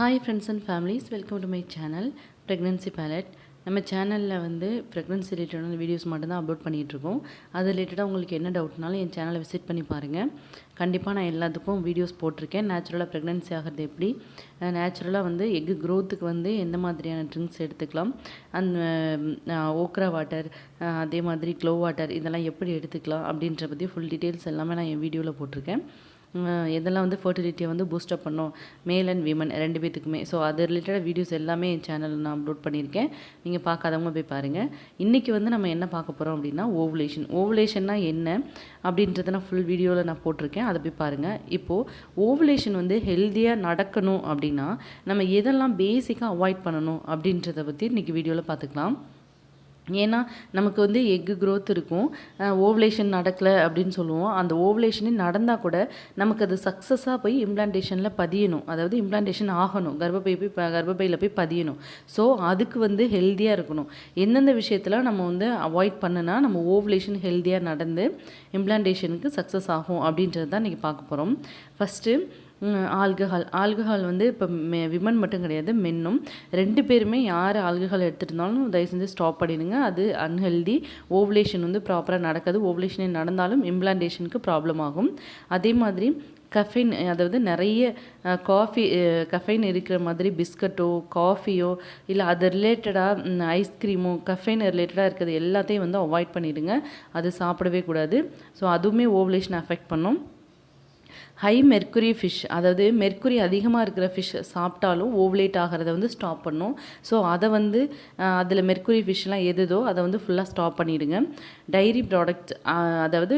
Hi friends and families, welcome to my channel pregnancy palette. நம்ம சேனலில் வந்து pregnancy ரிலேட்டடான வீடியோஸ் மட்டும்தான் அப்லோட் பண்ணிகிட்ருக்கோம். அது ரிலேட்டடாக உங்களுக்கு என்ன டவுட்னாலும் என் சேனலை விசிட் பண்ணி பாருங்கள். கண்டிப்பாக நான் எல்லாத்துக்கும் வீடியோஸ் போட்டிருக்கேன். நேச்சுரலாக ப்ரெக்னென்சி ஆகிறது எப்படி, நேச்சுரலாக வந்து எக்கு க்ரோத்துக்கு வந்து எந்த மாதிரியான ட்ரிங்க்ஸ் எடுத்துக்கலாம், அந்த ஓக்ரா வாட்டர், அதே மாதிரி க்ளோ வாட்டர் இதெல்லாம் எப்படி எடுத்துக்கலாம் அப்படின்ற பற்றி ஃபுல் டீட்டெயில்ஸ் எல்லாமே நான் என் வீடியோவில் போட்டிருக்கேன். இதெல்லாம் வந்து ஃபர்டிலிட்டியை வந்து பூஸ்டப் பண்ணோம், மேல் அண்ட் விமன் ரெண்டு பேத்துக்குமே. ஸோ அது ரிலேட்டடாக வீடியோஸ் எல்லாமே என் சேனலில் நான் அப்லோட் பண்ணியிருக்கேன். நீங்கள் பார்க்காதவங்க போய் பாருங்கள். இன்றைக்கி வந்து நம்ம என்ன பார்க்க போகிறோம் அப்படின்னா ஓவுலேஷன்னா என்ன அப்படின்றத நான் ஃபுல் வீடியோவில் நான் போட்டிருக்கேன். அதை போய் பாருங்கள். இப்போது ஓவுலேஷன் வந்து ஹெல்த்தியாக நடக்கணும் அப்படின்னா நம்ம எதெல்லாம் பேசிக்காக அவாய்ட் பண்ணணும் அப்படின்றத பற்றி இன்றைக்கி வீடியோவில் பார்த்துக்கலாம். ஏன்னா நமக்கு வந்து எக்கு க்ரோத் இருக்கும், ஓவலேஷன் நடக்கலை அப்படின்னு சொல்லுவோம். அந்த ஓவலேஷனே நடந்தால் கூட நமக்கு அது சக்ஸஸாக போய் இம்ப்ளான்டேஷனில் பதியணும், அதாவது இம்ப்ளான்டேஷன் ஆகணும், கர்ப்பப்பையில் போய் பதியணும். ஸோ அதுக்கு வந்து ஹெல்த்தியாக இருக்கணும். எந்தெந்த விஷயத்தில் நம்ம வந்து அவாய்ட் பண்ணுனா நம்ம ஓவலேஷன் ஹெல்த்தியாக இம்ப்ளான்டேஷனுக்கு சக்ஸஸ் ஆகும் அப்படின்றது தான் இன்றைக்கி பார்க்க போகிறோம். ஃபஸ்ட்டு ஆல்கஹால் வந்து இப்போ விமன் மட்டும் கிடையாது, மென்னும் ரெண்டு பேருமே யார் ஆல்கஹால் எடுத்துகிட்டு இருந்தாலும் தயவு செஞ்சு ஸ்டாப் பண்ணிடுங்க. அது அன்ஹெல்தி. ஓவலேஷன் வந்து ப்ராப்பராக நடக்காது. ஓவலேஷனே நடந்தாலும் இம்ப்ளான்டேஷனுக்கு ப்ராப்ளம் ஆகும். அதே மாதிரி கஃபைன், அதாவது நிறைய கஃபைன் இருக்கிற மாதிரி பிஸ்கட்டோ காஃபியோ இல்லை அது ரிலேட்டடாக ஐஸ்கிரீமோ கஃபைன் ரிலேட்டடாக இருக்கிறது எல்லாத்தையும் வந்து அவாய்ட் பண்ணிவிடுங்க. அது சாப்பிடவே கூடாது. ஸோ அதுவுமே ஓவலேஷன் அஃபெக்ட் பண்ணும். ஹை மெர்க்குரி ஃபிஷ், அதாவது மெர்க்குரி அதிகமாக இருக்கிற ஃபிஷ் சாப்பிட்டாலும் ஓவலேட் ஆகிறத வந்து ஸ்டாப் பண்ணும். ஸோ அதை வந்து அதில் மெர்க்குரி ஃபிஷ்லாம் எதுதோ அதை வந்து ஃபுல்லாக ஸ்டாப் பண்ணிவிடுங்க. டைரி ப்ராடக்ட்ஸ், அதாவது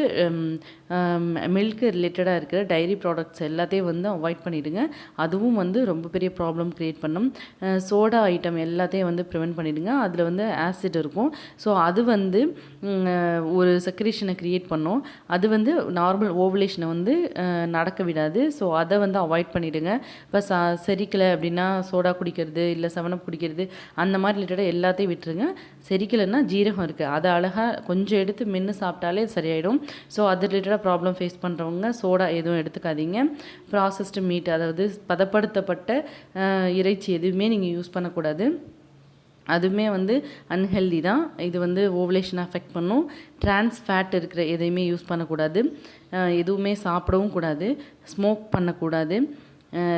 மில்க் ரிலேட்டடாக இருக்கிற டைரி ப்ராடக்ட்ஸ் எல்லாத்தையும் வந்து அவாய்ட் பண்ணிவிடுங்க. அதுவும் வந்து ரொம்ப பெரிய ப்ராப்ளம் க்ரியேட் பண்ணும். சோடா ஐட்டம் எல்லாத்தையும் வந்து ப்ரிவெண்ட் பண்ணிவிடுங்க. அதில் வந்து ஆசிட் இருக்கும். ஸோ அது வந்து ஒரு செக்ரேஷனை க்ரியேட் பண்ணும். அது வந்து நார்மல் ஓவலேஷனை வந்து நடக்க விடாது. ஸோ அதை வந்து அவாய்ட் பண்ணிவிடுங்க. இப்போ செரிக்கலை அப்படின்னா சோடா குடிக்கிறது இல்லை 7up குடிக்கிறது அந்த மாதிரி ரிலேட்டடாக எல்லாத்தையும் விட்டுருங்க. செரிக்கலைன்னா ஜீரகம் இருக்குது, அதை அழகாக கொஞ்சம் எடுத்து மென்று சாப்பிட்டாலே சரியாயிடும். ஸோ அது ரிலேட்டடாக ப்ராப்ளம் ஃபேஸ் பண்ணுறவங்க சோடா எதுவும் எடுத்துக்காதீங்க. ப்ராசஸ்டு மீட், அதாவது பதப்படுத்தப்பட்ட இறைச்சி எதுவுமே நீங்கள் யூஸ் பண்ணக்கூடாது. அதுவுமே வந்து அன்ஹெல்தி தான். இது வந்து ஓவலேஷன் அஃபெக்ட் பண்ணும். ட்ரான்ஸ் ஃபேட் இருக்கிற எதையுமே யூஸ் பண்ணக்கூடாது. எதுவுமே சாப்பிடவும் கூடாது. ஸ்மோக் பண்ணக்கூடாது.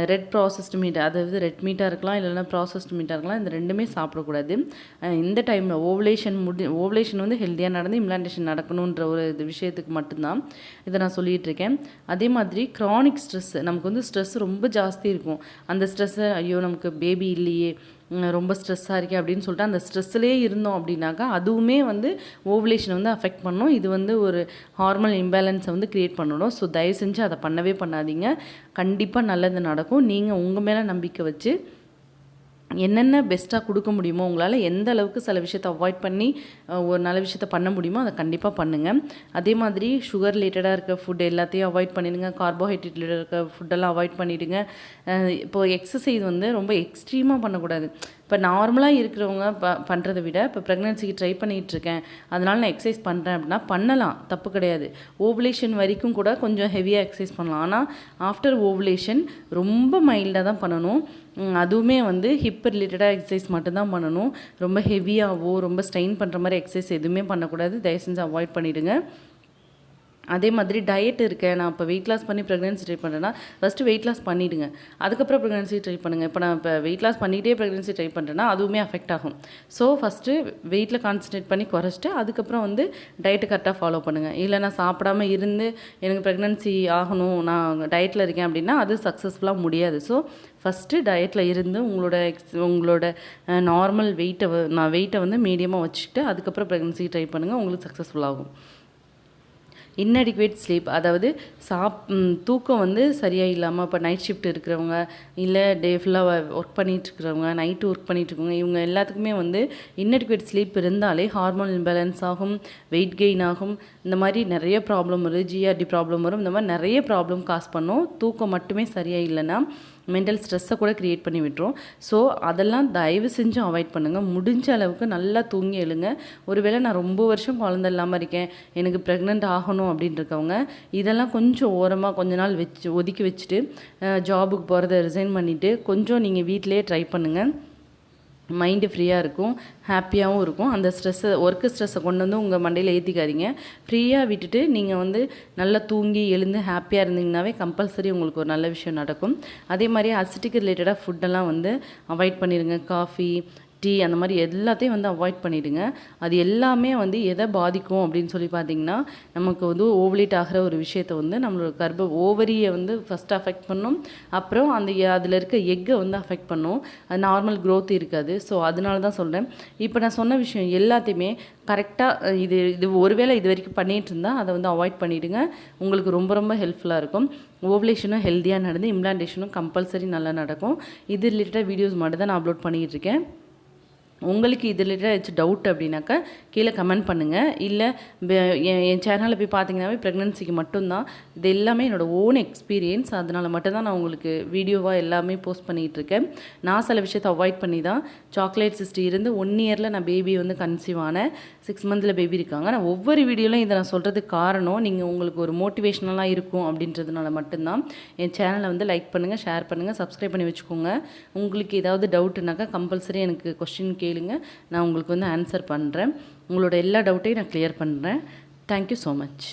ரெட் ப்ராசஸ்டு மீட், அதாவது ரெட் மீட்டாக இருக்கலாம் இல்லைன்னா ப்ராசஸ்டு மீட்டாக இருக்கலாம், இந்த ரெண்டுமே சாப்பிடக்கூடாது. இந்த டைமில் ஓவலேஷன் வந்து ஹெல்த்தியாக நடந்து இம்ப்ளான்டேஷன் நடக்கணுன்ற ஒரு விஷயத்துக்கு மட்டும்தான் இதை நான் சொல்லிகிட்டு இருக்கேன். அதே மாதிரி க்ரானிக் ஸ்ட்ரெஸ், நமக்கு வந்து ஸ்ட்ரெஸ் ரொம்ப ஜாஸ்தி இருக்கும். அந்த ஸ்ட்ரெஸ்ஸை ஐயோ நமக்கு பேபி இல்லையே, ரொம்ப ஸ்ட்ரெஸ்ஸாக இருக்கே அப்படின்னு சொல்லிட்டு அந்த ஸ்ட்ரெஸ்லேயே இருந்தோம் அப்படின்னாக்கா அதுவுமே வந்து ஓவலேஷனை வந்து அஃபெக்ட் பண்ணும். இது வந்து ஒரு ஹார்மோன் இம்பேலன்ஸை வந்து க்ரியேட் பண்ணணும். ஸோ தயவு செஞ்சு அதை பண்ணவே பண்ணாதீங்க. கண்டிப்பாக நல்லது நடக்கும். நீங்கள் உங்கள் மேலே நம்பிக்கை வச்சு என்னென்ன பெஸ்ட்டாக கொடுக்க முடியுமோ, உங்களால் எந்த அளவுக்கு சில விஷயத்தை அவாய்ட் பண்ணி ஒரு நல்ல விஷயத்த பண்ண முடியுமோ அதை கண்டிப்பாக பண்ணுங்கள். அதே மாதிரி சுகர் ரிலேட்டடாக இருக்க ஃபுட் எல்லாத்தையும் அவாய்ட் பண்ணிடுங்க. கார்போஹைட்ரேட் ரிலேட்டடாக இருக்க ஃபுட்டெல்லாம் அவாய்ட் பண்ணிவிடுங்க. இப்போது எக்ஸசைஸ் வந்து ரொம்ப எக்ஸ்ட்ரீமாக பண்ணக்கூடாது. இப்போ நார்மலாக இருக்கிறவங்க பண்ணுறதை விட இப்போ ப்ரெக்னென்சிக்கு ட்ரை பண்ணிகிட்ருக்கேன் அதனால் நான் எக்ஸசைஸ் பண்ணுறேன் அப்படின்னா பண்ணலாம், தப்பு கிடையாது. ஓவலேஷன் வரைக்கும் கூட கொஞ்சம் ஹெவியாக எக்ஸசைஸ் பண்ணலாம். ஆனால் ஆஃப்டர் ஓவலேஷன் ரொம்ப மைல்டாக தான் பண்ணணும். அதுவுமே வந்து ஹிப் ரிலேட்டடாக எக்ஸசைஸ் மட்டும்தான் பண்ணணும். ரொம்ப ஹெவியாகவோ ரொம்ப ஸ்ட்ரெயின் பண்ணுற மாதிரி எக்ஸசைஸ் எதுவுமே பண்ணக்கூடாது. தயவு செஞ்சு அவாய்ட் பண்ணிவிடுங்க. அதே மாதிரி டயட் இருக்கேன், நான் இப்போ வெயிட் லாஸ் பண்ணி ப்ரெக்னென்சி ட்ரை பண்ணுறேன்னா ஃபஸ்ட்டு வெயிட் லாஸ் பண்ணிவிடுங்க, அதுக்கப்புறம் ப்ரெக்னென்சி ட்ரை பண்ணுங்கள். இப்போ நான் வெயிட் லாஸ் பண்ணிகிட்டே ப்ரெக்னென்சி ட்ரை பண்ணுறேன்னா அதுவுமே அஃபெக்ட் ஆகும். ஸோ ஃபஸ்ட்டு வெயிட்டில் கான்சன்ட்ரேட் பண்ணி குறைச்சிட்டு அதுக்கப்புறம் வந்து டயட்டு கரெக்டாக ஃபாலோ பண்ணுங்கள். இல்லை நான் சாப்பிடாமல் இருந்து எனக்கு ப்ரெக்னென்சி ஆகணும், நான் டயட்டில் இருக்கேன் அப்படின்னா அது சக்ஸஸ்ஃபுல்லாக முடியாது. ஸோ ஃபஸ்ட்டு டயட்டில் இருந்து உங்களோட நார்மல் வெயிட்டை வந்து மீடியமாக வச்சுக்கிட்டு அதுக்கப்புறம் ப்ரெக்னென்சி ட்ரை பண்ணுங்கள், உங்களுக்கு சக்ஸஸ்ஃபுல்லாகும். இன்அடிக்குவேட் ஸ்லீப், அதாவது தூக்கம் வந்து சரியாக இல்லாமல் இப்போ நைட் ஷிஃப்ட் இருக்கிறவங்க இல்லை டே ஃபுல்லாக ஒர்க் பண்ணிகிட்ருக்கிறவங்க, நைட்டு ஒர்க் பண்ணிகிட்ருக்கவங்க, இவங்க எல்லாத்துக்குமே வந்து இன்அடிக்குவேட் ஸ்லீப் இருந்தாலே ஹார்மோன் இம்பேலன்ஸ் ஆகும், வெயிட் கெயின் ஆகும், இந்த மாதிரி நிறைய ப்ராப்ளம் வரும், ஜிஆர்டி ப்ராப்ளம் வரும், இந்த மாதிரி நிறைய ப்ராப்ளம் காஸ் பண்ணும். தூக்கம் மட்டுமே சரியாக இல்லைன்னா மென்டல் ஸ்ட்ரெஸ்ஸை கூட க்ரியேட் பண்ணி விட்டுரும். ஸோ அதெல்லாம் தயவு செஞ்சு அவாய்ட் பண்ணுங்கள். முடிஞ்ச அளவுக்கு நல்லா தூங்கி எழுங்க. ஒருவேளை நான் ரொம்ப வருஷம் குழந்தை இல்லாமல் இருக்கேன், எனக்கு ப்ரெக்னென்ட் ஆகணும் அப்படின்னு இருக்கவங்க இதெல்லாம் கொஞ்சம் ஓரமாக கொஞ்ச நாள் ஒதுக்கி வச்சுட்டு ஜாபுக்கு போகிறத ரிசைன் பண்ணிவிட்டு கொஞ்சம் நீங்கள் வீட்டிலேயே ட்ரை பண்ணுங்கள். மைண்டு ஃப்ரீயாக இருக்கும், ஹாப்பியாகவும் இருக்கும். அந்த ஒர்க்கு ஸ்ட்ரெஸ்ஸை கொண்டு வந்து உங்கள் மண்டையில் ஏற்றிக்காதீங்க. ஃப்ரீயாக விட்டுட்டு நீங்கள் வந்து நல்லா தூங்கி எழுந்து ஹாப்பியாக இருந்தீங்கன்னாவே கம்பல்சரி உங்களுக்கு ஒரு நல்ல விஷயம் நடக்கும். அதே மாதிரி அசிட்டிக் ரிலேட்டடாக ஃபுட்டெல்லாம் வந்து அவாய்ட் பண்ணிடுங்க. காஃபி, டீ அந்த மாதிரி எல்லாத்தையும் வந்து அவாய்ட் பண்ணிவிடுங்க. அது எல்லாமே வந்து எதை பாதிக்கும் அப்படின்னு சொல்லி பார்த்தீங்கன்னா, நமக்கு வந்து ஓவலேட் ஆகிற ஒரு விஷயத்தை வந்து நம்மளோட ஓவரியை வந்து ஃபஸ்ட்டு அஃபெக்ட் பண்ணும். அப்புறம் அதில் இருக்க எக்கை வந்து அஃபெக்ட் பண்ணும். அது நார்மல் க்ரோத் இருக்காது. ஸோ அதனால தான் சொல்கிறேன். இப்போ நான் சொன்ன விஷயம் எல்லாத்தையுமே கரெக்டாக இது ஒருவேளை இது வரைக்கும் பண்ணிகிட்டு இருந்தால் அதை வந்து அவாய்ட் பண்ணிவிடுங்க. உங்களுக்கு ரொம்ப ரொம்ப ஹெல்ப்ஃபுல்லாக இருக்கும். ஓவலேஷனும் ஹெல்த்தியாக நடந்து இம்ப்ளான்டேஷனும் கம்பல்சரி நல்லா நடக்கும். இது ரிலேட்டட் வீடியோஸ் மட்டும் தான் நான் அப்லோட் பண்ணிகிட்டு இருக்கேன். உங்களுக்கு இது ரிலேட்டடாக ஏதாச்சும் டவுட் அப்படின்னாக்கா கீழே கமெண்ட் பண்ணுங்கள். இல்லை என் சேனலில் போய் பார்த்தீங்கன்னாவே ப்ரெக்னென்சிக்கு மட்டும்தான் இது எல்லாமே என்னோடய ஓன் எக்ஸ்பீரியன்ஸ். அதனால் மட்டும்தான் நான் உங்களுக்கு வீடியோவாக எல்லாமே போஸ்ட் பண்ணிகிட்டு இருக்கேன். நான் சில விஷயத்தை அவாய்ட் பண்ணி தான் சாக்லேட் சிஸ்டி இருந்து 1 இயரில் நான் பேபி வந்து கன்சீவ் ஆனேன். 6 மந்தில் பேபி இருக்காங்க. நான் ஒவ்வொரு வீடியோலையும் இதை நான் சொல்கிறதுக்கு காரணம் நீங்கள் உங்களுக்கு ஒரு மோட்டிவேஷ்னலாக இருக்கும் அப்படின்றதுனால மட்டும்தான். என் சேனலை வந்து லைக் பண்ணுங்கள், ஷேர் பண்ணுங்கள், சப்ஸ்கிரைப் பண்ணி வச்சுக்கோங்க. உங்களுக்கு ஏதாவது டவுட்டுனாக்கா கம்பல்சரி எனக்கு கொஸ்டின் கேளுங்க. நான் உங்களுக்கு வந்து ஆன்சர் பண்ணுறேன். உங்களோட எல்லா டவுட்டையும் நான் கிளியர் பண்ணுறேன். Thank you so much.